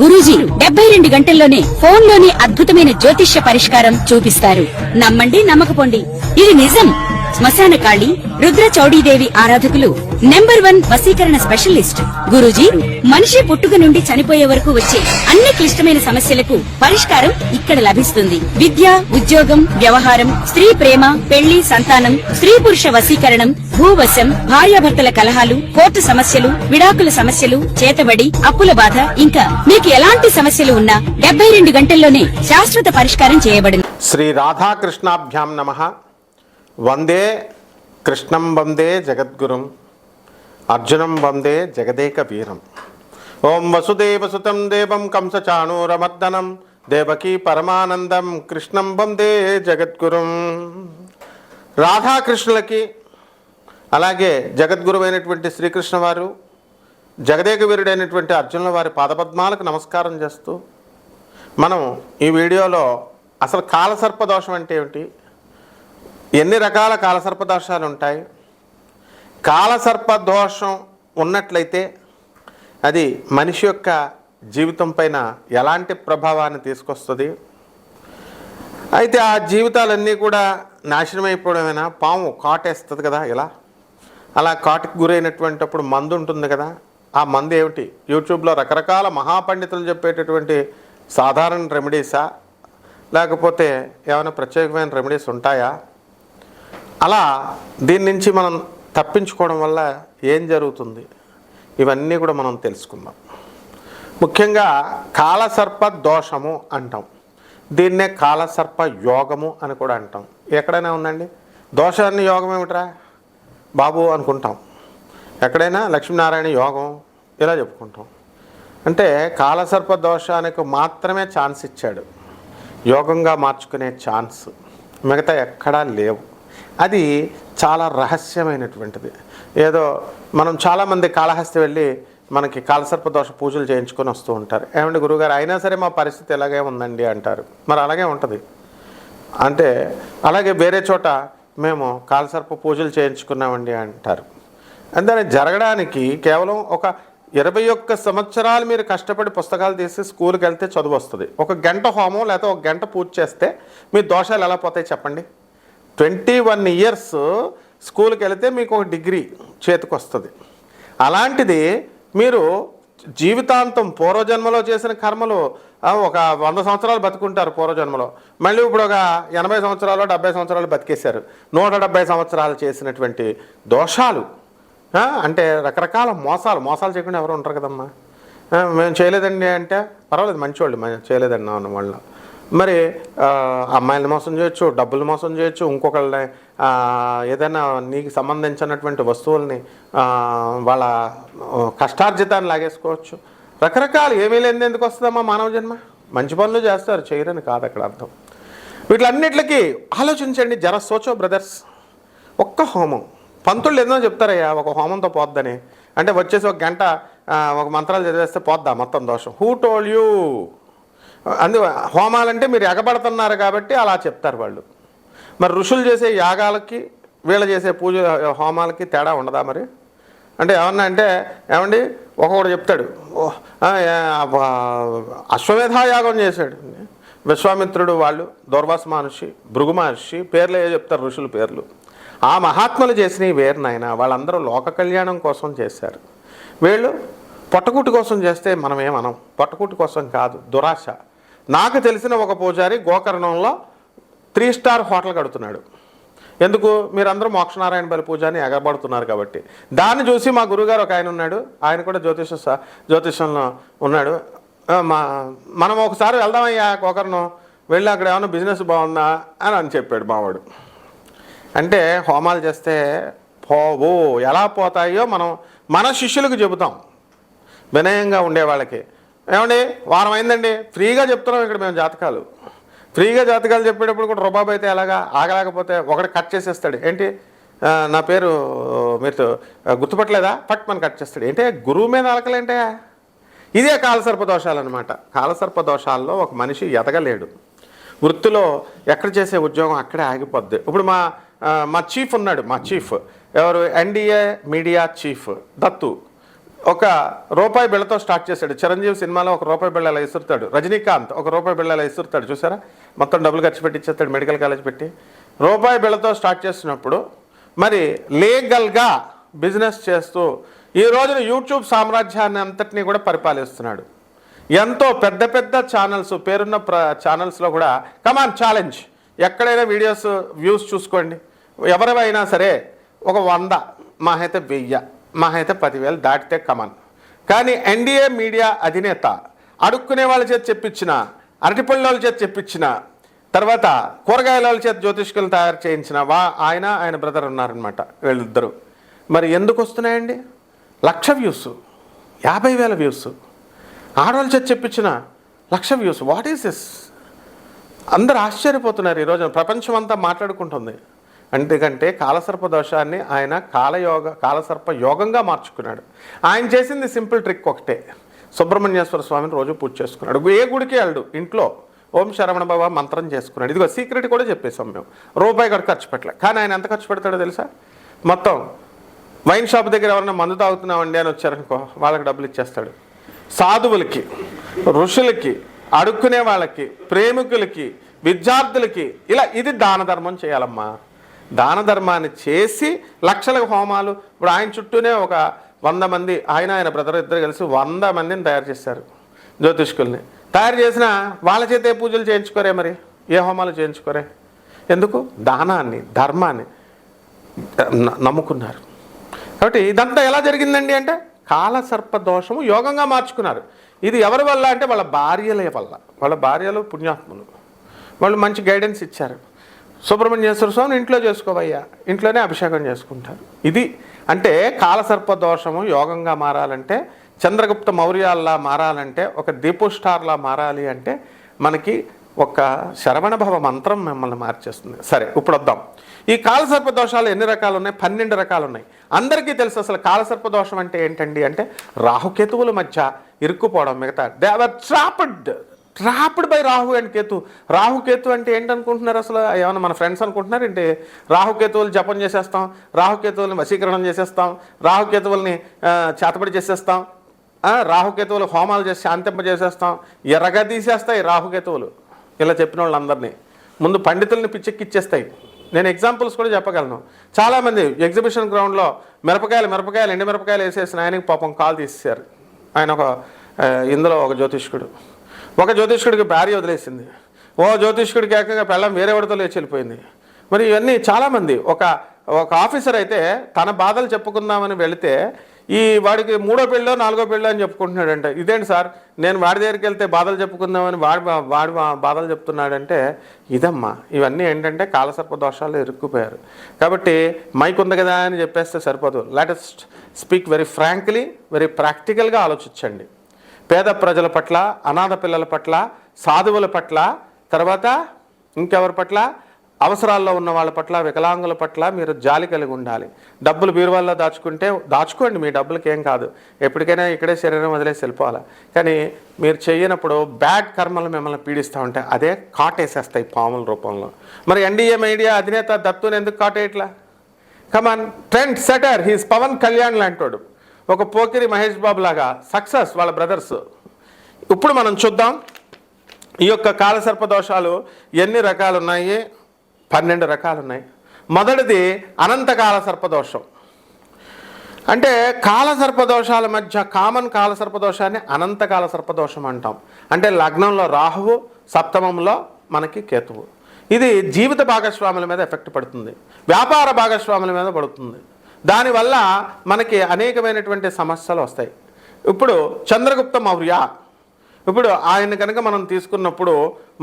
గురూజీ 72 గంటల్లోనే ఫోన్ లోని అద్భుతమైన జ్యోతిష్య పరిష్కారం చూపిస్తారు. నమ్మండి, నమ్మకపోండి, ఇది నిజం. శ్మశాన కాళి రుద్ర చౌడీదేవి ఆరాధకులు నంబర్ 1 వశీకరణ స్పెషలిస్ట్. గురూజీ మనిషి పుట్టుక నుండి చనిపోయే వరకు వచ్చే అన్ని క్లిష్టమైన సమస్యలకు పరిష్కారం ఇక్కడ లభిస్తుంది. విద్య, ఉద్యోగం, వ్యవహారం, స్త్రీ ప్రేమ, పెళ్లి, సంతానం, స్త్రీ పురుష వశీకరణం, భూవశం, భార్యాభర్తల కలహాలు, కోర్టు సమస్యలు, విడాకుల సమస్యలు, చేతబడి, అప్పుల బాధ, ఇంకా మీకు ఎలాంటి సమస్యలు ఉన్నా 72 గంటల్లోనే శాశ్వత పరిష్కారం చేయబడింది. శ్రీ రాధాకృష్ణాభ్యాం నమః. వందే కృష్ణం వందే జగద్గురుం, అర్జునం వందే జగదేక వీరం. ఓం వసుదేవసుతం దేవం కంసచాణూరమర్దనం దేవకీ పరమానందం కృష్ణం వందే జగద్గురుం. రాధాకృష్ణులకి అలాగే జగద్గురువైనటువంటి శ్రీకృష్ణ వారు, జగదేక వీరుడైనటువంటి అర్జునుల వారి పాదపద్మాలకు నమస్కారం చేస్తూ మనం ఈ వీడియోలో అసలు కాలసర్పదోషం అంటే ఏమిటి, ఎన్ని రకాల కాలసర్పదోషాలు ఉంటాయి, కాలసర్పదోషం ఉన్నట్లయితే అది మనిషి యొక్క జీవితం పైన ఎలాంటి ప్రభావాన్ని తీసుకొస్తుంది, అయితే ఆ జీవితాలన్నీ కూడా నాశనం అయిపోవడమేనా, పాము కాటేస్తుంది కదా, ఇలా అలా కాటుకు గురైనటువంటిప్పుడు మందు ఉంటుంది కదా, ఆ మందు ఏమిటి, యూట్యూబ్లో రకరకాల మహాపండితులు చెప్పేటటువంటి సాధారణ రెమెడీసా, లేకపోతే ఏమైనా ప్రత్యేకమైన రెమెడీస్ ఉంటాయా, అలా దీని నుంచి మనం తప్పించుకోవడం వల్ల ఏం జరుగుతుంది, ఇవన్నీ కూడా మనం తెలుసుకుందాం. ముఖ్యంగా కాలసర్ప దోషము అంటాం, దీన్నే కాలసర్ప యోగము అని కూడా అంటాం. ఎక్కడైనా ఉందండి దోషాన్ని యోగం ఏమిట్రా బాబు అనుకుంటాం, ఎక్కడైనా లక్ష్మీనారాయణ యోగం ఇలా చెప్పుకుంటాం. అంటే కాలసర్ప దోషానికి మాత్రమే ఛాన్స్ ఇచ్చాడు, యోగంగా మార్చుకునే ఛాన్స్ మిగతా ఎక్కడా లేవు. అది చాలా రహస్యమైనటువంటిది. ఏదో మనం చాలామంది కాళహస్తి వెళ్ళి మనకి కాలసర్ప దోష పూజలు చేయించుకొని వస్తూ ఉంటారు. ఏమంటే గురువుగారు అయినా సరే మా పరిస్థితి ఎలాగే ఉందండి అంటారు. మరి అలాగే ఉంటుంది. అంటే అలాగే వేరే చోట మేము కాలసర్ప పూజలు చేయించుకున్నామండి అంటారు. అంటే జరగడానికి కేవలం ఒక 21 సంవత్సరాలు మీరు కష్టపడి పుస్తకాలు తీసి స్కూల్కి వెళ్తే చదువు వస్తుంది. ఒక గంట హోమం లేకపోతే ఒక గంట పూజ చేస్తే మీ దోషాలు ఎలా పోతాయి చెప్పండి. 21 ఇయర్స్ స్కూల్కి వెళితే మీకు ఒక డిగ్రీ చేతికి వస్తుంది. అలాంటిది మీరు జీవితాంతం పూర్వజన్మలో చేసిన కర్మలు ఒక 100 సంవత్సరాలు బతుకుంటారు పూర్వజన్మలో, మళ్ళీ ఇప్పుడు ఒక 80 సంవత్సరాలు 70 సంవత్సరాలు బతికేశారు. 170 సంవత్సరాలు చేసినటువంటి దోషాలు, అంటే రకరకాల మోసాలు చేయకుండా ఎవరు ఉంటారు కదమ్మా. మేము చేయలేదండి అంటే పర్వాలేదు, మంచివాళ్ళు, చేయలేదండి అన్న వాళ్ళ. మరి అమ్మాయిని మోసం చేయొచ్చు, డబ్బులు మోసం చేయొచ్చు, ఇంకొకళ్ళని ఏదైనా నీకు సంబంధించినటువంటి వస్తువుల్ని వాళ్ళ కష్టార్జితాన్ని లాగేసుకోవచ్చు. రకరకాలు ఏమీ లేని ఎందుకు వస్తుందమ్మా మానవ జన్మ. మంచి పనులు చేస్తారు, చేయరని కాదు అక్కడ అర్థం. వీటిలన్నిటికీ ఆలోచించండి, జర సోచో బ్రదర్స్. ఒక్క హోమం, పంతుళ్ళు ఏదో చెప్తారయ్యా ఒక హోమంతో పోద్దని, అంటే వచ్చేసి ఒక గంట ఒక మంత్రాలు చదివేస్తే పోద్దా మొత్తం దోషం. Who told you? హోమాలంటే మీరు ఎగబడుతున్నారు కాబట్టి అలా చెప్తారు వాళ్ళు. మరి ఋషులు చేసే యాగాలకి వీళ్ళు చేసే పూజ హోమాలకి తేడా ఉండదా మరి? అంటే ఏమన్నా అంటే ఏమండి ఒక్కొక్కడు చెప్తాడు, అశ్వమేధ యాగం చేశాడు విశ్వామిత్రుడు, వాళ్ళు దూర్వాస మహర్షి, భృగు మహర్షి, పేర్లు ఏ చెప్తారు ఋషుల పేర్లు. ఆ మహాత్ములు చేసినవి వేరు నాయన, వాళ్ళందరూ లోక కళ్యాణం కోసం చేశారు. వీళ్ళు పొట్టకుట్టు కోసం చేస్తే మనం ఏమనం, పొట్టకుట్టు కోసం కాదు, దురాశ. నాకు తెలిసిన ఒక పూజారి గోకర్ణంలో 3 స్టార్ హోటల్ కడుతున్నాడు. ఎందుకు? మీరందరూ మోక్షనారాయణ బలి పూజని ఎగబడుతున్నారు కాబట్టి. దాన్ని చూసి మా గురువుగారు ఒక ఆయన ఉన్నాడు, ఆయన కూడా జ్యోతిషంలో ఉన్నాడు. మనం ఒకసారి వెళ్దామయ్యా గోకర్ణం, వెళ్ళి అక్కడ ఏమన్నా బిజినెస్ బాగుందా అని చెప్పాడు మావాడు. అంటే హోమాలు చేస్తే పోవు, ఎలా పోతాయో మనం మన శిష్యులకు చెబుతాం, వినయంగా ఉండే వాళ్ళకి. ఏమండి వారం అయిందండి, ఫ్రీగా చెప్తున్నాం ఇక్కడ మేము జాతకాలు. ఫ్రీగా జాతకాలు చెప్పేటప్పుడు కూడా రుబాబు అయితే ఎలాగా, ఆగలేకపోతే ఒకటి కట్ చేసేస్తాడు. ఏంటి నా పేరు మీరు గుర్తుపట్టలేదా, పట్ మన కట్ చేస్తాడు. ఏంటి గురువు మీద అలకలేంటే? ఇదే కాలసర్ప దోషాలు అనమాట. కాలసర్ప దోషాల్లో ఒక మనిషి ఎదగలేడు, వృత్తిలో ఎక్కడ చేసే ఉద్యోగం అక్కడే ఆగిపోద్ది. ఇప్పుడు మా చీఫ్ ఉన్నాడు, మా చీఫ్ ఎవరు, ఎన్డీఏ మీడియా చీఫ్ దత్తు. ఒక రూపాయి బిళ్ళతో స్టార్ట్ చేశాడు. చిరంజీవి సినిమాలో ఒక రూపాయి బిళ్ళ ఇలా ఇసురుతాడు. రజనీకాంత్ ఒక రూపాయి బిళ్ళ ఇలా ఇసురుతాడు, చూసారా? మొత్తం డబ్బులు ఖర్చు పెట్టి ఇచ్చేస్తాడు మెడికల్ కాలేజ్ పెట్టి. రూపాయి బిళ్ళతో స్టార్ట్ చేసినప్పుడు మరి లీగల్గా బిజినెస్ చేస్తూ ఈ రోజున యూట్యూబ్ సామ్రాజ్యాన్ని అంతటినీ కూడా పరిపాలిస్తున్నాడు. ఎంతో పెద్ద పెద్ద ఛానల్స్, పేరున్న ఛానల్స్లో కూడా కమాన్ ఛాలెంజ్, ఎక్కడైనా వీడియోస్ వ్యూస్ చూసుకోండి, ఎవరివైనా సరే ఒక 100 మా అయితే 1000 మా అయితే 10,000 దాటితే కమాన్. కానీ ఎన్డీఏ మీడియా అధినేత అడుక్కునే వాళ్ళ చేత చెప్పించిన, అరటిపళ్ళ వాళ్ళ చేత చెప్పించిన, తర్వాత కూరగాయల వాళ్ళ చేత జ్యోతిష్కులు తయారు చేయించిన ఆయన బ్రదర్ ఉన్నారనమాట వీళ్ళిద్దరూ. మరి ఎందుకు వస్తున్నాయండి? 1,00,000 వ్యూస్, 50,000 వ్యూస్. ఆడవాళ్ళ చేత చెప్పించిన 1,00,000 వ్యూస్. What is this? అందరూ ఆశ్చర్యపోతున్నారు. ఈరోజు ప్రపంచం అంతా మాట్లాడుకుంటుంది. ఎందుకంటే కాలసర్ప దోషాన్ని ఆయన కాలసర్ప యోగంగా మార్చుకున్నాడు. ఆయన చేసింది సింపుల్ ట్రిక్ ఒకటే, సుబ్రహ్మణ్యేశ్వర స్వామిని రోజు పూజ చేసుకున్నాడు. ఏ గుడికి వెళ్ళడు, ఇంట్లో ఓం శరవణ భవ మంత్రం చేసుకున్నాడు. ఇదిగో సీక్రెట్ కూడా చెప్పేసాం మేము, రూపాయి కూడా ఖర్చు పెట్టలే. కానీ ఆయన ఎంత ఖర్చు పెడతాడో తెలుసా? మొత్తం వైన్ షాప్ దగ్గర ఎవరైనా మందు తాగుతున్నామండి అని వచ్చారనుకో, వాళ్ళకి డబ్బులు ఇచ్చేస్తాడు. సాధువులకి, ఋషులకి, అడుక్కునే వాళ్ళకి, ప్రేమికులకి, విద్యార్థులకి, ఇలా ఇది దాన ధర్మం చేయాలమ్మా. దాన ధర్మాన్ని చేసి లక్షల హోమాలు. ఇప్పుడు ఆయన చుట్టూనే ఒక 100 మంది, ఆయన బ్రదర్ ఇద్దరు కలిసి 100 మందిని తయారు చేశారు, జ్యోతిష్కుల్ని. తయారు చేసిన వాళ్ళ చేతే పూజలు చేయించుకోరే, మరి ఏ హోమాలు చేయించుకోరే? ఎందుకు? దానాన్ని, ధర్మాన్ని నమ్ముకున్నారు. కాబట్టి ఇదంతా ఎలా జరిగిందండి అంటే కాలసర్ప దోషము యోగంగా మార్చుకున్నారు. ఇది ఎవరి వల్ల అంటే వాళ్ళ భార్యల వల్ల. వాళ్ళ భార్యలు పుణ్యాత్ములు, వాళ్ళు మంచి గైడెన్స్ ఇచ్చారు. సుబ్రహ్మణ్యేశ్వర స్వామిని ఇంట్లో చేసుకోవయ్యా, ఇంట్లోనే అభిషేకం చేసుకుంటారు. ఇది అంటే కాలసర్ప దోషము యోగంగా మారాలంటే, చంద్రగుప్త మౌర్యాల్లా మారాలంటే, ఒక దీపు స్టార్లా మారాలి అంటే మనకి ఒక శరవణభవ మంత్రం మిమ్మల్ని మార్చేస్తుంది. సరే, ఇప్పుడు వద్దాం. ఈ కాలసర్ప దోషాలు ఎన్ని రకాలు ఉన్నాయి? 12 రకాలు ఉన్నాయి. అందరికీ తెలుసు అసలు కాలసర్ప దోషం అంటే ఏంటండి అంటే రాహుకేతువుల మధ్య ఇరుక్కుపోవడం. మిగతా they are trapped by Rahu and Ketu. రాహుకేతు అంటే ఏంటనుకుంటున్నారు అసలు? ఏమన్నా మన ఫ్రెండ్స్ అనుకుంటున్నారు ఏంటి? రాహుకేతువులు జపం చేసేస్తాం, రాహుకేతువుల్ని వశీకరణం చేసేస్తాం, రాహుకేతువుల్ని చేతబడి చేసేస్తాం, రాహుకేతువులు హోమాలు చేసి శాంతింపజేసేస్తాం, ఎర్రగా తీసేస్తాయి రాహుకేతువులు. ఇలా చెప్పిన వాళ్ళందరినీ ముందు పండితుల్ని పిచ్చెక్కిచ్చేస్తాయి. నేను ఎగ్జాంపుల్స్ కూడా చెప్పగలను. చాలామంది ఎగ్జిబిషన్ గ్రౌండ్లో మిరపకాయలు ఎండి మిరపకాయలు వేసేసిన ఆయనకి పాపం కాలు తీసేశారు. ఆయన ఇందులో ఒక జ్యోతిష్కుడికి భార్య వదిలేసింది, ఓ జ్యోతిష్కుడికి ఏకంగా పెళ్ళం వేరే వాడితో లేచి వెళ్ళిపోయింది. మరి ఇవన్నీ చాలామంది. ఒక ఆఫీసర్ అయితే తన బాధలు చెప్పుకుందామని వెళితే ఈ వాడికి 3వ పెళ్ళో 4వ పెళ్ళో అని చెప్పుకుంటున్నాడంటే, ఇదేంటి సార్ నేను వాడి దగ్గరికి వెళ్తే బాధలు చెప్పుకుందామని వాడి బాధలు చెప్తున్నాడంటే, ఇదమ్మా ఇవన్నీ ఏంటంటే కాలసర్ప దోషాలు ఇరుక్కుపోయారు. కాబట్టి మైక్ ఉంది కదా అని చెప్పేస్తే సరిపోదు. Let us speak very frankly, very ప్రాక్టికల్గా ఆలోచించండి. పేద ప్రజల పట్ల, అనాథ పిల్లల పట్ల, సాధువుల పట్ల, తర్వాత ఇంకెవరి పట్ల, అవసరాల్లో ఉన్న వాళ్ళ పట్ల, వికలాంగుల పట్ల మీరు జాలి కలిగి ఉండాలి. డబ్బులు బీరువాల్లో దాచుకోండి, మీ డబ్బులకి ఏం కాదు, ఎప్పటికైనా ఇక్కడే శరీరం వదిలేసి వెళ్ళిపోవాలి. కానీ మీరు చేయనప్పుడు బ్యాడ్ కర్మలు మిమ్మల్ని పీడిస్తూ ఉంటాయి, అదే కాటేసేస్తాయి పాముల రూపంలో. మరి ఎన్డీఏ మీడియా అధినేత దత్తుని ఎందుకు కాటేయట్లా? Come on, trend setter, he's Pawan Kalyan లాంటోడు, ఒక పోకిరి మహేష్ బాబు లాగా సక్సెస్ వాళ్ళ బ్రదర్స్. ఇప్పుడు మనం చూద్దాం ఈ యొక్క కాలసర్ప దోషాలు ఎన్ని రకాలు ఉన్నాయి. 12 రకాలు ఉన్నాయి. మొదటిది అనంతకాల సర్పదోషం. అంటే కాలసర్పదోషాల మధ్య కామన్ కాలసర్పదోషాన్ని అనంతకాల సర్పదోషం అంటాం. అంటే లగ్నంలో రాహువు, సప్తమంలో మనకి కేతువు. ఇది జీవిత భాగస్వాముల మీద ఎఫెక్ట్ పడుతుంది, వ్యాపార భాగస్వాముల మీద పడుతుంది. దానివల్ల మనకి అనేకమైనటువంటి సమస్యలు వస్తాయి. ఇప్పుడు చంద్రగుప్త మౌర్య, ఇప్పుడు ఆయన కనుక మనం తీసుకున్నప్పుడు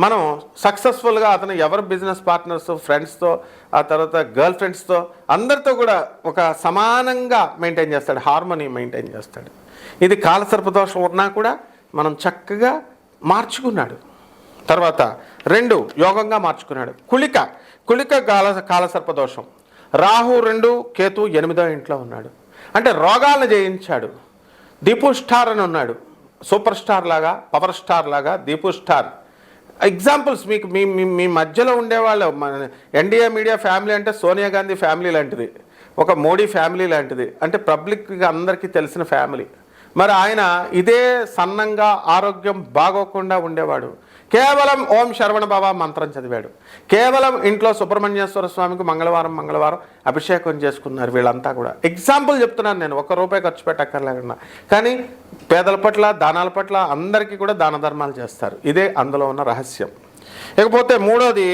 మనం సక్సెస్ఫుల్గా అతను ఎవరి బిజినెస్ పార్ట్నర్స్, ఫ్రెండ్స్తో, ఆ తర్వాత గర్ల్ ఫ్రెండ్స్తో అందరితో కూడా ఒక సమానంగా మెయింటైన్ చేస్తాడు, హార్మోనీ మెయింటైన్ చేస్తాడు. ఇది కాలసర్పదోషం ఉన్నా కూడా మనం చక్కగా మార్చుకున్నాడు. తర్వాత 2 యోగంగా మార్చుకున్నాడు. కుళిక కాలసర్పదోషం. రాహు 2, కేతు 8వ ఇంట్లో ఉన్నాడు. అంటే రోగాలను జయించాడు. దీపు స్టార్ అని ఉన్నాడు, సూపర్ స్టార్ లాగా, పవర్ స్టార్ లాగా దీపు స్టార్. ఎగ్జాంపుల్స్ మీకు మీ మధ్యలో ఉండేవాళ్ళు. ఎన్డీఏ మీడియా ఫ్యామిలీ అంటే సోనియా గాంధీ ఫ్యామిలీ లాంటిది, ఒక మోడీ ఫ్యామిలీ లాంటిది. అంటే పబ్లిక్గా అందరికీ తెలిసిన ఫ్యామిలీ. మరి ఆయన ఇదే సన్నంగా ఆరోగ్యం బాగోకుండా ఉండేవాడు. కేవలం ఓం శరవణ భవ మంత్రం చదివాడు. కేవలం ఇంట్లో సుబ్రహ్మణ్యేశ్వర స్వామికి మంగళవారం అభిషేకం చేసుకున్నారు వీళ్ళంతా కూడా. ఎగ్జాంపుల్ చెప్తున్నాను నేను, ₹1 ఖర్చు పెట్టక్కర్లేకుండా. కానీ పేదల పట్ల, దానాల పట్ల అందరికీ కూడా దాన ధర్మాలు చేస్తారు. ఇదే అందులో ఉన్న రహస్యం. ఇకపోతే మూడోది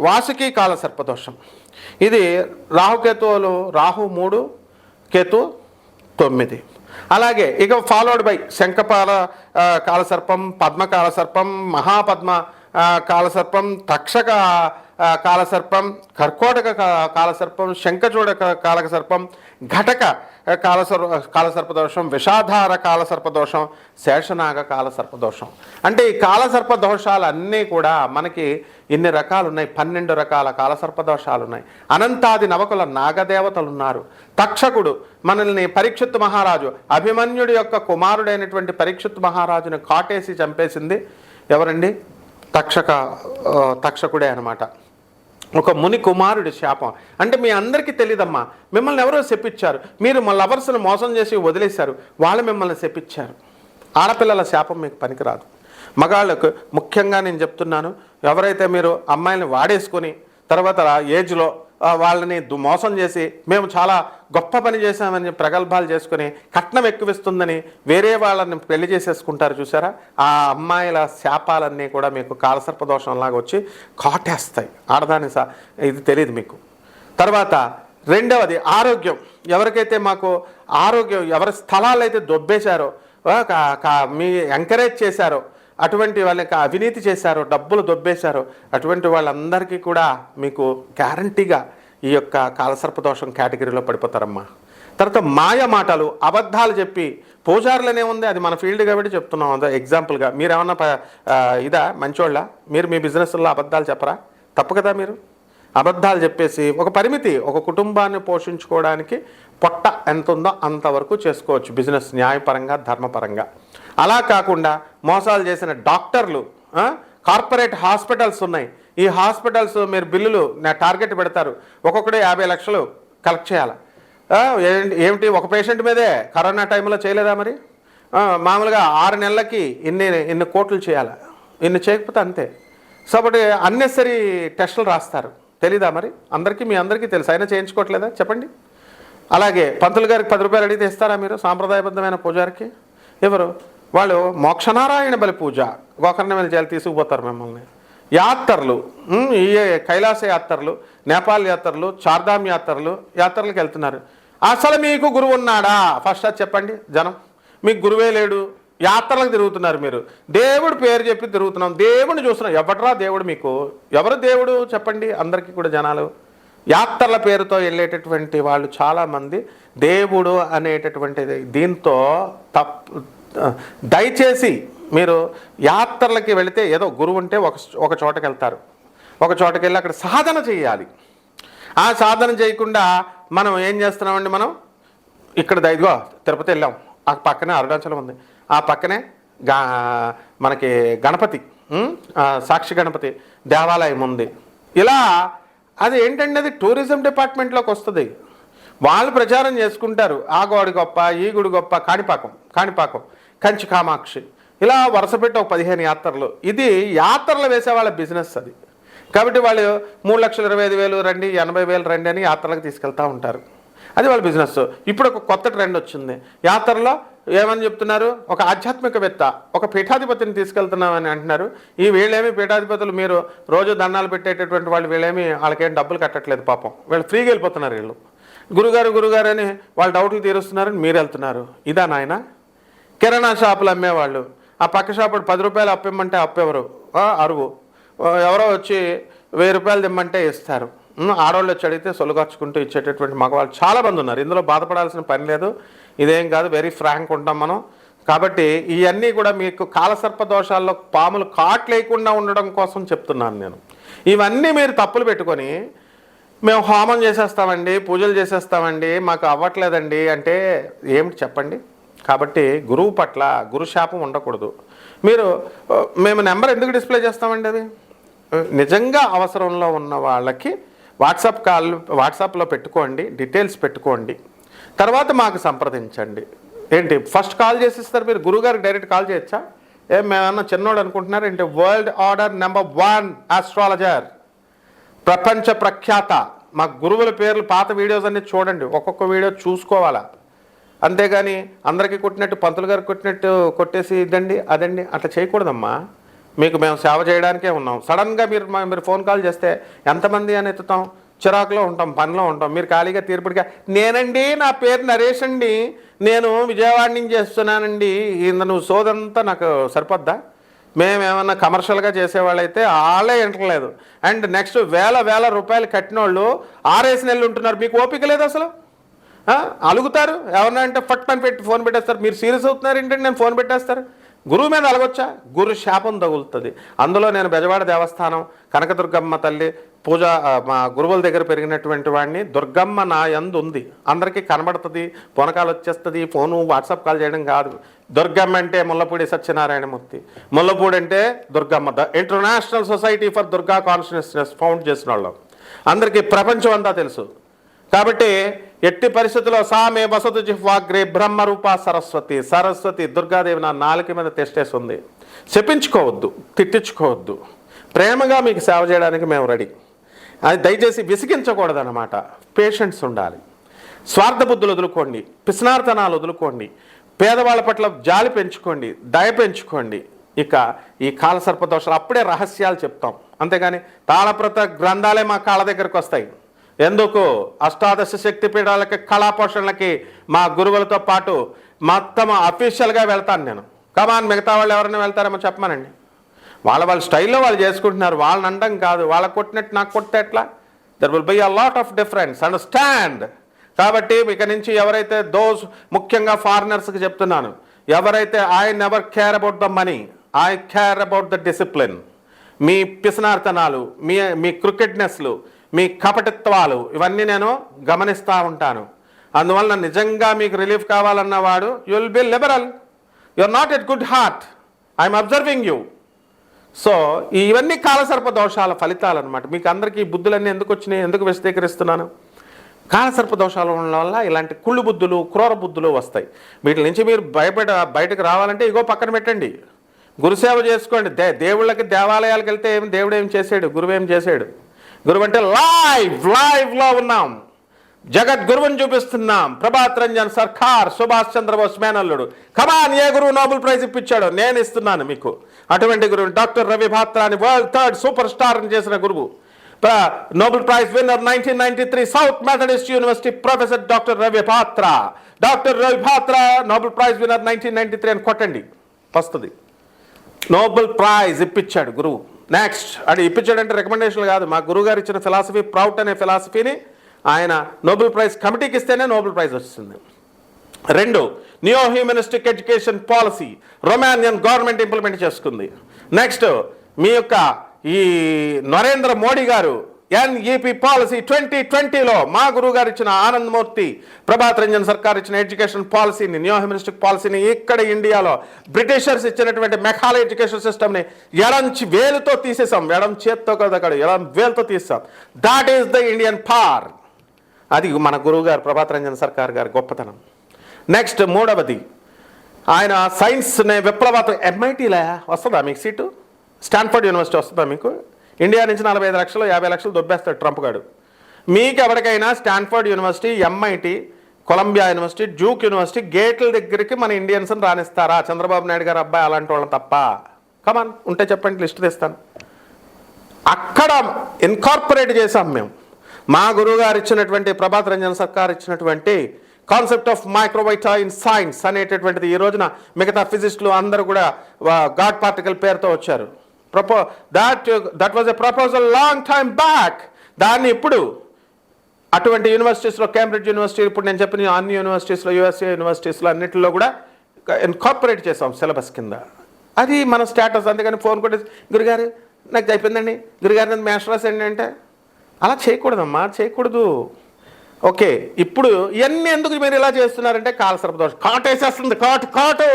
వాసుకి కాల సర్పదోషం. ఇది రాహుకేతువులు, రాహు 3, కేతు 9. అలాగే ఇక ఫాలోడ్ బై శంఖపాల కాలసర్పం, పద్మకాలసర్పం, మహాపద్మ కాలసర్పం, తక్షక కాలసర్పం, కర్కోటక కాలసర్పం, శంఖచూడ కాలసర్పం, ఘటక కాలసర్పదోషం, విషాధార కాలసర్పదోషం, శేషనాగ కాలసర్పదోషం. అంటే ఈ కాలసర్పదోషాలన్నీ కూడా మనకి ఇన్ని రకాలు ఉన్నాయి. 12 రకాల కాలసర్పదోషాలు ఉన్నాయి. అనంతాది నవకుల నాగదేవతలు ఉన్నారు. తక్షకుడు మనల్ని పరీక్షిత్ మహారాజు, అభిమన్యుడి యొక్క కుమారుడైనటువంటి పరీక్షిత్ మహారాజుని కాటేసి చంపేసింది ఎవరండి? తక్షకుడే అనమాట. ఒక ముని కుమారుడి శాపం. అంటే మీ అందరికీ తెలియదమ్మా, మిమ్మల్ని ఎవరో శపించారు, మీరు మా లవర్స్ని మోసం చేసి వదిలేశారు, వాళ్ళు మిమ్మల్ని శపించారు. ఆడపిల్లల శాపం మీకు పనికిరాదు. మగాళ్ళకు ముఖ్యంగా నేను చెప్తున్నాను, ఎవరైతే మీరు అమ్మాయిని వాడేసుకొని తర్వాత ఏజ్లో వాళ్ళని మోసం చేసి మేము చాలా గొప్ప పని చేశామని ప్రగల్భాలు చేసుకుని కట్నం ఎక్కువిస్తుందని వేరే వాళ్ళని పెళ్లి చేసేసుకుంటారు చూసారా, ఆ అమ్మాయిల శాపాలన్నీ కూడా మీకు కాలసర్పదోషంలాగా వచ్చి కాటేస్తాయి. ఆడదాని ఇది తెలియదు మీకు. తర్వాత రెండవది ఆరోగ్యం. ఎవరికైతే మాకు ఆరోగ్యం, ఎవరి స్థలాలు అయితే దొబ్బేశారో, మీ ఎంకరేజ్ చేశారో, అటువంటి వాళ్ళకి అవినీతి చేశారో, డబ్బులు దొబ్బేశారో, అటువంటి వాళ్ళందరికీ కూడా మీకు గ్యారంటీగా ఈ యొక్క కాలసర్పదోషం కేటగిరీలో పడిపోతారమ్మా. తర్వాత మాయ మాటలు, అబద్ధాలు చెప్పి, పూజారులనే ఉంది, అది మన ఫీల్డ్ కాబట్టి చెప్తున్నాం. అదే ఎగ్జాంపుల్గా మీరేమన్నా ఇదా మంచోళ్ళ, మీరు మీ బిజినెస్లో అబద్ధాలు చెప్పరా? తప్పు కదా. మీరు అబద్ధాలు చెప్పేసి ఒక పరిమితి, ఒక కుటుంబాన్ని పోషించుకోవడానికి పొట్ట ఎంత ఉందో అంతవరకు చేసుకోవచ్చు బిజినెస్, న్యాయపరంగా, ధర్మపరంగా. అలా కాకుండా మోసాలు చేసిన డాక్టర్లు, కార్పొరేట్ హాస్పిటల్స్ ఉన్నాయి. ఈ హాస్పిటల్స్ మీరు బిల్లులు టార్గెట్ పెడతారు, ఒక్కొక్కడే 50 లక్షలు కలెక్ట్ చేయాలి. ఏమిటి, ఒక పేషెంట్ మీదే కరోనా టైంలో చేయలేదా? మరి మామూలుగా 6 నెలలకి ఇన్ని కోట్లు చేయాలి, ఇన్ని చేయకపోతే అంతే. సో కాబట్టి అన్నెసరీ టెస్టులు రాస్తారు. తెలీదా మరి? మీ అందరికీ తెలుసు, అయినా చేయించుకోవట్లేదా చెప్పండి? అలాగే పంతులు గారికి ₹10 అడిగితే ఇస్తారా మీరు? సాంప్రదాయబద్ధమైన పూజారికి ఎవరు? వాళ్ళు మోక్షనారాయణ బలి పూజ, గోకర్ణ మీద చేయాలి, తీసుకుపోతారు మిమ్మల్ని. యాత్రలు, ఈ కైలాస యాత్రలు, నేపాల్ యాత్రలు, చార్ధామ్ యాత్రలకు వెళ్తున్నారు. అసలు మీకు గురువు ఉన్నాడా? ఫస్ట్ అది చెప్పండి. జనం మీకు గురువే లేడు, యాత్రలకు తిరుగుతున్నారు. మీరు దేవుడు పేరు చెప్పి తిరుగుతున్నాం, దేవుడిని చూస్తున్నాం. ఎవడరా దేవుడు మీకు? ఎవరు దేవుడు చెప్పండి అందరికీ కూడా జనాలు. యాత్రల పేరుతో వెళ్ళేటటువంటి వాళ్ళు చాలామంది దేవుడు అనేటటువంటిది దీంతో దయచేసి మీరు యాత్రలకి వెళితే ఏదో గురువు ఉంటే ఒక చోటకి వెళ్తారు, ఒక చోటకి వెళ్ళి అక్కడ సాధన చేయాలి. ఆ సాధన చేయకుండా మనం ఏం చేస్తున్నామండి? మనం ఇక్కడ ఇదిగో తిరుపతి వెళ్ళాం, ఆ పక్కనే అరుణాచలం ఉంది, ఆ పక్కనే మనకి గణపతి, సాక్షి గణపతి దేవాలయం ఉంది. ఇలా అది ఏంటంటే అది టూరిజం డిపార్ట్మెంట్లోకి వస్తుంది. వాళ్ళు ప్రచారం చేసుకుంటారు, ఆ గోడి గొప్ప, ఈ గుడి గొప్ప, కాణిపాకం, కంచి కామాక్షి, ఇలా వరుస పెట్టి ఒక 15 యాత్రలు. ఇది యాత్రలు వేసే వాళ్ళ బిజినెస్ అది. కాబట్టి వాళ్ళు 3,25,000 రండి, 80,000 రండి అని యాత్రలకు తీసుకెళ్తూ ఉంటారు. అది వాళ్ళ బిజినెస్. ఇప్పుడు ఒక కొత్త ట్రెండ్ వచ్చింది యాత్రలో. ఏమని చెప్తున్నారు? ఒక ఆధ్యాత్మికవేత్త, ఒక పీఠాధిపతిని తీసుకెళ్తున్నామని అంటున్నారు. ఈ వీళ్ళేమి పీఠాధిపతులు, మీరు రోజు దండాలు పెట్టేటటువంటి వాళ్ళు, వీళ్ళేమి వాళ్ళకేం డబ్బులు కట్టట్లేదు పాపం, వీళ్ళు ఫ్రీగా వెళ్ళిపోతున్నారు. వీళ్ళు గురుగారు అని వాళ్ళ డౌట్లు తీరుస్తున్నారని మీరు వెళ్తున్నారు. ఇదా నాయన? కిరాణా షాపులు అమ్మేవాళ్ళు, ఆ పక్క షాపుడు ₹10 అప్పిమ్మంటే అప్పెవరు? అరువు. ఎవరో వచ్చి ₹1000 ఇమ్మంటే ఇస్తారు. ఆడవాళ్ళు వచ్చి అడిగితే సొలుగర్చుకుంటూ ఇచ్చేటటువంటి మగవాళ్ళు చాలామంది ఉన్నారు. ఇందులో బాధపడాల్సిన పని లేదు, ఇదేం కాదు, వెరీ ఫ్రాంక్ ఉంటాం మనం. కాబట్టి ఇవన్నీ కూడా మీకు కాలసర్ప దోషాల్లో పాములు కాట్లేయకుండా ఉండడం కోసం చెప్తున్నాను నేను. ఇవన్నీ మీరు తప్పులు పెట్టుకొని మేము హోమం చేసేస్తామండి, పూజలు చేసేస్తామండి, మాకు అవ్వట్లేదండి అంటే ఏమిటి చెప్పండి? కాబట్టి గురువు పట్ల గురుశాపం ఉండకూడదు. మేము నెంబర్ ఎందుకు డిస్ప్లే చేస్తామండి? అది నిజంగా అవసరంలో ఉన్న వాళ్ళకి వాట్సాప్లో పెట్టుకోండి, డీటెయిల్స్ పెట్టుకోండి, తర్వాత మాకు సంప్రదించండి. ఏంటి ఫస్ట్ కాల్ చేసిస్తారు మీరు గురువుగారికి డైరెక్ట్ కాల్ చేయొచ్చా? మేమన్నా చిన్నోడు అనుకుంటున్నారు ఏంటి? వరల్డ్ ఆర్డర్ #1 ఆస్ట్రాలజర్, ప్రపంచ ప్రఖ్యాత. మా గురువుల పేర్లు పాత వీడియోస్ అన్ని చూడండి, ఒక్కొక్క వీడియో చూసుకోవాలా. అంతేగాని అందరికీ కొట్టినట్టు పంతులు గారు కొట్టినట్టు కొట్టేసి ఇదండి అదండి అట్లా చేయకూడదమ్మా. మీకు మేము సేవ చేయడానికే ఉన్నాం. సడన్గా మీరు ఫోన్ కాల్ చేస్తే ఎంతమంది అని ఎత్తుతాం? చిరాకులో ఉంటాం, పనిలో ఉంటాం. మీరు ఖాళీగా తీర్పుడిగా నేనండి, నా పేరు నరేష్ అండి, నేను విజయవాడ నుంచి చేస్తున్నానండి, నువ్వు సోదంతా నాకు సరిపోద్దా? మేమేమన్నా కమర్షియల్గా చేసేవాళ్ళైతే వాళ్ళే వింటలేదు. అండ్ నెక్స్ట్ వేల రూపాయలు కట్టిన వాళ్ళు 6 నెలలు ఉంటున్నారు. మీకు ఓపిక లేదు అసలు. అలుగుతారు ఎవరన్నా అంటే ఫట్ అని పెట్టి ఫోన్ పెట్టేస్తారు. మీరు సీరియస్ అవుతున్నారు ఏంటంటే నేను ఫోన్ పెట్టేస్తారు. గురువు మీద అలగొచ్చా? గురు శాపం తగులుతుంది. అందులో నేను బెజవాడ దేవస్థానం కనకదుర్గమ్మ తల్లి పూజ మా గురువుల దగ్గర పెరిగినటువంటి వాడిని. దుర్గమ్మ నా యందు ఉంది, అందరికీ కనబడుతుంది, పొనకాలు వచ్చేస్తుంది. ఫోను వాట్సాప్ కాల్ చేయడం కాదు. దుర్గమ్మ అంటే ముల్లపూడి సత్యనారాయణమూర్తి, ముల్లపూడి అంటే Durgamma, the international society for Durga consciousness found చేసిన వాళ్ళం. అందరికీ ప్రపంచం అంతా తెలుసు. కాబట్టి ఎట్టి పరిస్థితుల్లో సామే వసతు జిహ్వాగ్రే బ్రహ్మరూప సరస్వతి దుర్గాదేవి నా నాలుక మీద తెష్టేస్తుంది. చెప్పించుకోవద్దు, తిట్టించుకోవద్దు. ప్రేమగా మీకు సేవ చేయడానికి మేము రెడీ. అది దయచేసి విసిగించకూడదు అన్నమాట. పేషెన్స్ ఉండాలి. స్వార్థ బుద్ధులు వదులుకోండి, పిస్నార్తనాలు వదులుకోండి, పేదవాళ్ళ పట్ల జాలి పెంచుకోండి, దయ పెంచుకోండి. ఇక ఈ కాలసర్పదోషాలు అప్పుడే రహస్యాలు చెప్తాం. అంతేగాని తాళప్రత గ్రంథాలే మా కాళ్ళ దగ్గరకు వస్తాయి. ఎందుకు? అష్టాదశ శక్తి పీఠాలకి, కళాపోషణలకి మా గురువులతో పాటు మొత్తం అఫీషియల్గా వెళ్తాను నేను. కమాన్, మిగతా వాళ్ళు ఎవరైనా వెళ్తారేమో చెప్పమానండి. వాళ్ళ స్టైల్లో వాళ్ళు చేసుకుంటున్నారు. వాళ్ళని అనడం కాదు. వాళ్ళకి కొట్టినట్టు నాకు కొడితే ఎట్లా? There will be a lot of difference, understand. కాబట్టి ఇక నుంచి ఎవరైతే ముఖ్యంగా ఫారినర్స్కి చెప్తున్నాను, ఎవరైతే I never care about the money, I care about the discipline. మీ పిసనార్తనాలు, మీ క్రికెట్నెస్లు, మీ కపటిత్వాలు ఇవన్నీ నేను గమనిస్తూ ఉంటాను. అందువలన నిజంగా మీకు రిలీఫ్ కావాలన్నవాడు you will be liberal, you are not at good heart, I'm observing you. So ఇవన్నీ కాలసర్ప దోషాల ఫలితాలు అనమాట. మీకు అందరికీ ఈ బుద్ధులన్నీ ఎందుకు వచ్చినాయి, ఎందుకు విశదీకరిస్తున్నాను? కాలసర్ప దోషాల వల్ల ఇలాంటి కుళ్ళు బుద్ధులు, క్రూర బుద్ధులు వస్తాయి. వీటి నుంచి మీరు బయటకు రావాలంటే ఇగో పక్కన పెట్టండి, గురుసేవ చేసుకోండి. దేవుళ్ళకి దేవాలయాలకు వెళ్తే దేవుడు ఏం చేశాడు, గురువు ఏం చేశాడు? గురువు అంటే లైవ్లో ఉన్నాం, జగద్గురువుని చూపిస్తున్నాం. ప్రభాత్ రంజన్ సర్కార్, సుభాష్ చంద్రబోస్ మేనల్లుడు. కమాన్, ఏ గురువు నోబెల్ ప్రైజ్ ఇప్పించాడో నేను ఇస్తున్నాను మీకు. అటువంటి గురువు డాక్టర్ రవి భాత్రాని వరల్డ్ 3rd సూపర్ స్టార్ చేసిన గురువు, Nobel prize winner 1993 south Methodist university professor doctor Ravi Batra. Doctor Ravi Batra Nobel prize winner 1993 అని కొట్టండి వస్తుంది. నోబెల్ ప్రైజ్ ఇప్పించాడు గురువు. నెక్స్ట్ అది ఇప్పించాడంటే రికమెండేషన్లు కాదు, మా గురువు గారు ఇచ్చిన ఫిలాసఫీ, ప్రౌట్ అనే ఫిలాసఫీని ఆయన నోబెల్ ప్రైజ్ కమిటీకి ఇస్తేనే నోబెల్ ప్రైజ్ వస్తుంది. 2, neo humanistic education policy Romanian government implement చేసుకుంది. నెక్స్ట్ మీ యొక్క ఈ నరేంద్ర మోడీ గారు ఎన్ఈపి పాలసీ 2020లో మా గురువు గారు ఇచ్చిన ఆనందమూర్తి ప్రభాత్ రంజన్ సర్కార్ ఇచ్చిన ఎడ్యుకేషన్ పాలసీని, నియో హ్యూమనిస్టిక్ పాలసీని ఇక్కడ ఇండియాలో బ్రిటిషర్స్ ఇచ్చినటువంటి మెకాలే ఎడ్యుకేషన్ సిస్టమ్ని వేలుతో తీసేసాం. ఎడం చేత్తో కదా, ఎడం వేలుతో తీసాం. That is the Indian power. అది మన గురువు గారు ప్రభాత్ రంజన్ సర్కార్ గారి గొప్పతనం. నెక్స్ట్ 3వది, ఆయన సైన్స్ని విప్లవాత్మక MITలో వస్తుందా మీకు సీటు? స్టాన్ఫర్డ్ యూనివర్సిటీ వస్తుందా మీకు? ఇండియా నుంచి 45 లక్షలు 50 లక్షలు దొబ్బేస్తాడు ట్రంప్ గారు. మీకు ఎవరికైనా Stanford university, MIT, Columbia university, Duke university గేట్ల దగ్గరికి మన ఇండియన్స్ని రాణిస్తారా? చంద్రబాబు నాయుడు గారు అబ్బాయి అలాంటి వాళ్ళని తప్ప. కమాన్, ఉంటే చెప్పండి, లిస్ట్ తెస్తాను. అక్కడ ఇన్కార్పొరేట్ చేసాం మేము. మా గురువు గారు ఇచ్చినటువంటి ప్రభాత్ రంజన్ సర్కార్ ఇచ్చినటువంటి కాన్సెప్ట్ ఆఫ్ మైక్రోవైటా ఇన్ సైన్స్ అనేటటువంటిది ఈ రోజున మిగతా ఫిజిస్టులు అందరూ కూడా గాడ్ పార్టికల్ పేరుతో వచ్చారు. That was a proposal long time back. దాన్ని ఇప్పుడు అటువంటి యూనివర్సిటీస్లో, కేంబ్రిడ్జ్ యూనివర్సిటీ, ఇప్పుడు నేను చెప్పిన అన్ని యూనివర్సిటీస్లో, USA యూనివర్సిటీస్లో అన్నింటిలో కూడా ఇన్కార్పొరేట్ చేసాం సిలబస్ కింద. అది మన స్టేటస్. అందుకని ఫోన్ కొట్టేసి గురుగారు నాకు అయిపోయిందండి, గురుగారు నన్ను మాస్టర్స్ అండి అంటే అలా చేయకూడదమ్మా, చేయకూడదు. ఓకే, ఇప్పుడు ఇవన్నీ ఎందుకు మీరు ఇలా చేస్తున్నారంటే కాలసర్పదోషం కాటేసేస్తుంది. కాటు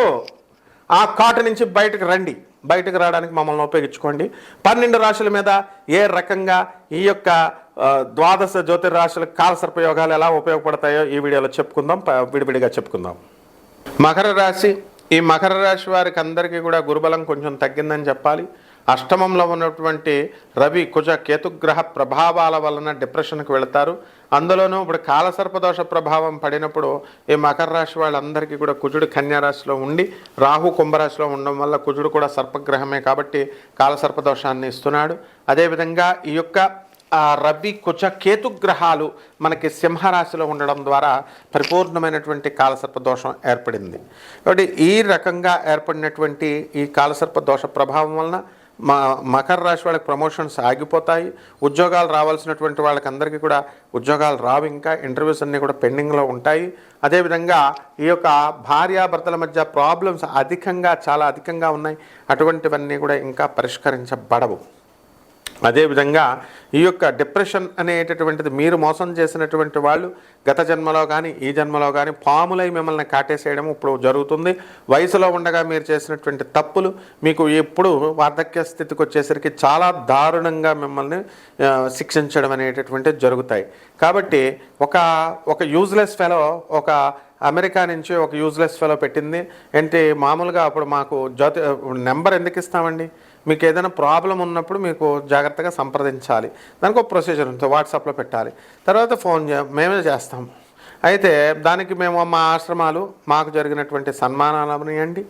ఆ కాటు నుంచి బయటకు రండి. బయటకు రావడానికి మమ్మల్ని ఉపయోగించుకోండి. 12 రాశుల మీద ఏ రకంగా ఈ యొక్క ద్వాదశ జ్యోతిర్రాశుల కాలసర్పయోగాలు ఎలా ఉపయోగపడతాయో ఈ వీడియోలో చెప్పుకుందాం, విడివిడిగా చెప్పుకుందాం. మకర రాశి, ఈ మకర రాశి వారికి అందరికీ కూడా గురుబలం కొంచెం తగ్గిందని చెప్పాలి. అష్టమంలో ఉన్నటువంటి రవి కుజ కేతుగ్రహ ప్రభావాల వలన డిప్రెషన్కి వెళతారు. అందులోనూ ఇప్పుడు కాలసర్పదోష ప్రభావం పడినప్పుడు ఈ మకర రాశి వాళ్ళందరికీ కూడా కుజుడు కన్యారాశిలో ఉండి రాహు కుంభరాశిలో ఉండడం వల్ల కుజుడు కూడా సర్పగ్రహమే కాబట్టి కాలసర్పదోషాన్ని ఇస్తున్నాడు. అదేవిధంగా ఈ యొక్క రవి కుజ కేతుగ్రహాలు మనకి సింహరాశిలో ఉండడం ద్వారా పరిపూర్ణమైనటువంటి కాలసర్ప దోషం ఏర్పడింది. కాబట్టి ఈ రకంగా ఏర్పడినటువంటి ఈ కాలసర్ప దోష ప్రభావం వలన మకర రాశి వాళ్ళకి ప్రమోషన్స్ ఆగిపోతాయి. ఉద్యోగాలు రావాల్సినటువంటి వాళ్ళకి అందరికీ కూడా ఉద్యోగాలు రావు. ఇంకా ఇంటర్వ్యూస్ అన్నీ కూడా పెండింగ్లో ఉంటాయి. అదేవిధంగా ఈ యొక్క భార్యాభర్తల మధ్య ప్రాబ్లమ్స్ చాలా అధికంగా ఉన్నాయి. అటువంటివన్నీ కూడా ఇంకా పరిష్కరించబడవు. అదేవిధంగా ఈ యొక్క డిప్రెషన్ అనేటటువంటిది మీరు మోసం చేసినటువంటి వాళ్ళు గత జన్మలో కానీ ఈ జన్మలో కానీ పాములై మిమ్మల్ని కాటేసేయడం ఇప్పుడు జరుగుతుంది. వయసులో ఉండగా మీరు చేసినటువంటి తప్పులు మీకు ఎప్పుడు వార్ధక్య స్థితికి వచ్చేసరికి చాలా దారుణంగా మిమ్మల్ని శిక్షించడం అనేటటువంటిది జరుగుతాయి. కాబట్టి ఒక యూజ్లెస్ ఫెలో ఒక అమెరికా నుంచి ఒక యూజ్లెస్ ఫెలో పెట్టింది ఏంటి, మామూలుగా అప్పుడు మాకు నెంబర్ ఎందుకు ఇస్తామండి, మీకు ఏదైనా ప్రాబ్లం ఉన్నప్పుడు మీకు జాగ్రత్తగా సంప్రదించాలి, దానికి ఒక ప్రొసీజర్ ఉంటుంది, వాట్సాప్లో పెట్టాలి, తర్వాత మేమే చేస్తాం. అయితే దానికి మేము మా ఆశ్రమాలు మాకు జరిగినటువంటి సన్మానాలు అవనియండి,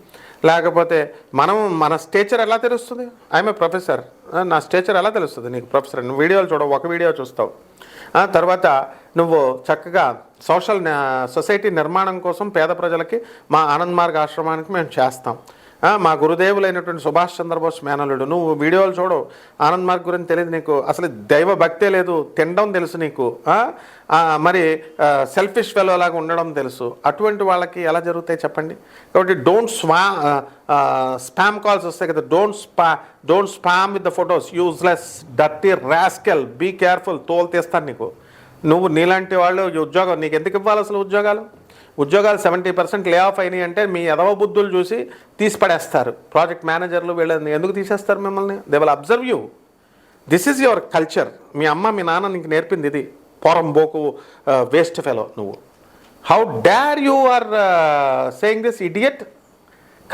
లేకపోతే మన స్టేచర్ ఎలా తెలుస్తుంది, ఐఎమ్ ఏ ప్రొఫెసర్, నా స్టేచర్ ఎలా తెలుస్తుంది నీకు ప్రొఫెసర్, నువ్వు వీడియోలు చూడవు, ఒక వీడియో చూస్తావు. తర్వాత నువ్వు చక్కగా సొసైటీ నిర్మాణం కోసం పేద ప్రజలకి మా ఆనంద్ మార్గ్ ఆశ్రమానికి మేము చేస్తాం. మా గురుదేవులైనటువంటి సుభాష్ చంద్రబోస్ మేనలుడు, నువ్వు వీడియోలు చూడవు, ఆనంద్ మార్గ్ గురించి తెలియదు నీకు, అసలు దైవ భక్తే లేదు, తినడం తెలుసు నీకు, మరి సెల్ఫిష్ ఫెలో లాగా ఉండడం తెలుసు. అటువంటి వాళ్ళకి ఎలా జరుగుతాయి చెప్పండి. కాబట్టి స్పామ్ కాల్స్ వస్తాయి కదా, don't spam with the photos, useless dirty rascal, be careful, తోలు తీస్తాను నీకు. నువ్వు నీలాంటి వాళ్ళు ఉద్యోగం నీకు ఎందుకు ఇవ్వాలి అసలు? ఉద్యోగాలు 70% లే ఆఫ్ అయినాయి అంటే మీ ఎదవ బుద్ధులు చూసి తీసి పడేస్తారు. ప్రాజెక్ట్ మేనేజర్లు వీళ్ళని ఎందుకు తీసేస్తారు మిమ్మల్ని? They will observe you. This is your culture. మీ అమ్మ మీ నాన్న నీకు నేర్పింది ఇది. పోరంబోకు వేస్ట్ ఫెలో నువ్వు. How dare you are saying this idiot.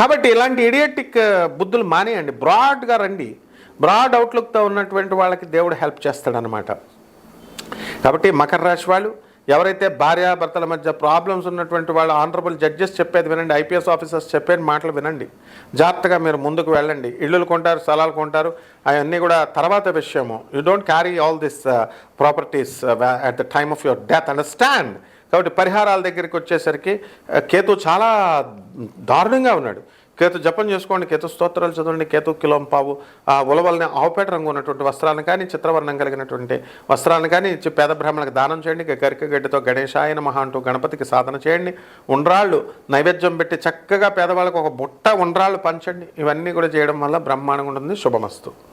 కాబట్టి ఇలాంటి ఇడియటిక్ బుద్ధులు మానేయండి, బ్రాడ్గా రండి. బ్రాడ్ అవుట్లుక్తో ఉన్నటువంటి వాళ్ళకి దేవుడు హెల్ప్ చేస్తాడనమాట. కాబట్టి మకర రాశి వాళ్ళు ఎవరైతే భార్యాభర్తల మధ్య ప్రాబ్లమ్స్ ఉన్నటువంటి వాళ్ళు ఆనరబుల్ జడ్జెస్ చెప్పేది వినండి, ఐపీఎస్ ఆఫీసర్స్ చెప్పేది మాటలు వినండి, జాగ్రత్తగా మీరు ముందుకు వెళ్ళండి. ఇళ్ళు కొంటారు, స్థలాలు కొంటారు, అవన్నీ కూడా తర్వాత విషయము. You don't carry all this properties at the time of your death, understand. కాబట్టి పరిహారాల దగ్గరికి వచ్చేసరికి కేతు చాలా దారుణంగా ఉన్నాడు. కేతు జపం చేసుకోండి, కేతు స్తోత్రాలు చదవండి, కేతు కిలోంపావు ఉలవల్ని ఆవుపేట రంగు ఉన్నటువంటి వస్త్రాలను కానీ చిత్రవర్ణం కలిగినటువంటి వస్త్రాలను కానీ ఇచ్చి పేద బ్రాహ్మణులకు దానం చేయండి. గరిక గడ్డితో గణేశాయ నమః అంటూ గణపతికి సాధన చేయండి. ఉండ్రాళ్ళు నైవేద్యం పెట్టి చక్కగా పేదవాళ్ళకు ఒక బుట్ట ఉండ్రాళ్ళు పంచండి. ఇవన్నీ కూడా చేయడం వల్ల బ్రహ్మాండంగా ఉంటుంది. శుభమస్తు.